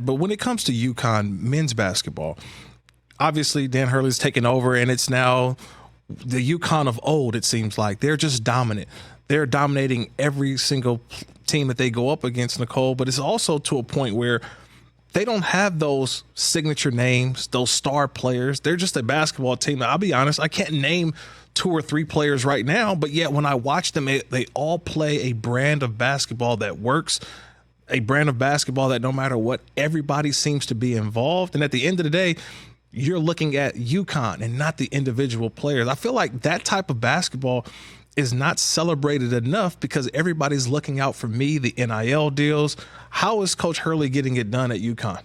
But when it comes to UConn men's basketball, obviously Dan Hurley's taken over, and it's now the UConn of old, it seems like. They're just dominant. They're dominating every single team that they go up against, Nicole, but it's also to a point where they don't have those signature names, those star players. They're just a basketball team. I'll be honest, I can't name 2 or 3 players right now, but yet when I watch them, they all play a brand of basketball that works, a brand of basketball that no matter what, everybody seems to be involved. And at the end of the day, you're looking at UConn and not the individual players. I feel like that type of basketball is not celebrated enough because everybody's looking out for me, the NIL deals. How is Coach Hurley getting it done at UConn?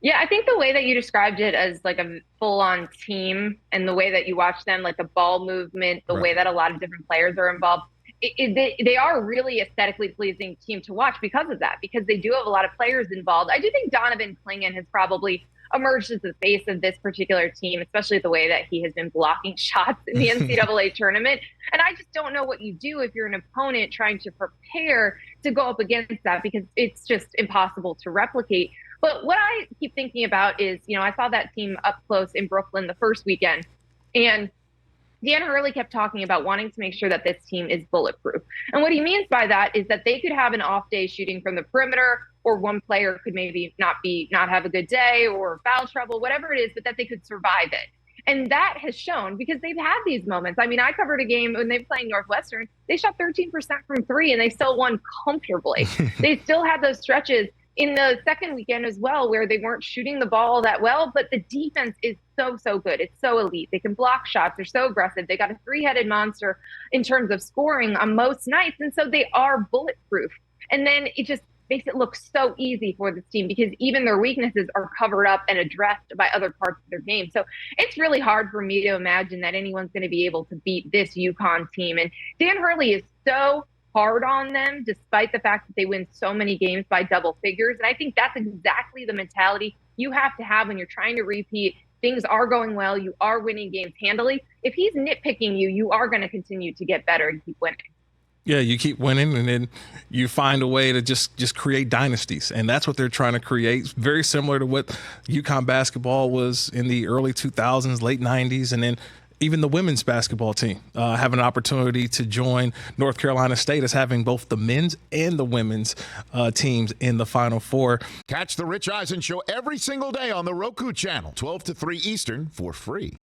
Yeah, I think the way that you described it as like a full-on team and the way that you watch them, like the ball movement, the way that a lot of different players are involved, they are really aesthetically pleasing team to watch because of that, because they do have a lot of players involved. I do think Donovan Clingan has probably emerged as the face of this particular team, especially the way that he has been blocking shots in the NCAA tournament. And I just don't know what you do if you're an opponent trying to prepare to go up against that, because it's just impossible to replicate. But what I keep thinking about is, I saw that team up close in Brooklyn the first weekend, and Dan Hurley kept talking about wanting to make sure that this team is bulletproof. And what he means by that is that they could have an off day shooting from the perimeter, or one player could maybe not have a good day or foul trouble, whatever it is, but that they could survive it. And that has shown, because they've had these moments. I mean, I covered a game when they were playing Northwestern. They shot 13% from 3 and they still won comfortably. They still had those stretches in the second weekend as well, where they weren't shooting the ball that well, but the defense is so good. It's so elite. They can block shots. They're so aggressive. They got a 3-headed monster in terms of scoring on most nights. And so they are bulletproof. And then it just makes it look so easy for this team, because even their weaknesses are covered up and addressed by other parts of their game. So it's really hard for me to imagine that anyone's going to be able to beat this UConn team. And Dan Hurley is so hard on them, despite the fact that they win so many games by double figures. And I think that's exactly the mentality you have to have when you're trying to repeat. Things are going well. You are winning games handily. If he's nitpicking you, you are going to continue to get better and keep winning. Yeah, you keep winning, and then you find a way to just create dynasties. And that's what they're trying to create. Very similar to what UConn basketball was in the early 2000s, late 90s, and then even the women's basketball team having an opportunity to join North Carolina State as having both the men's and the women's teams in the Final Four. Catch the Rich Eisen Show every single day on the Roku channel, 12 to 3 Eastern, for free.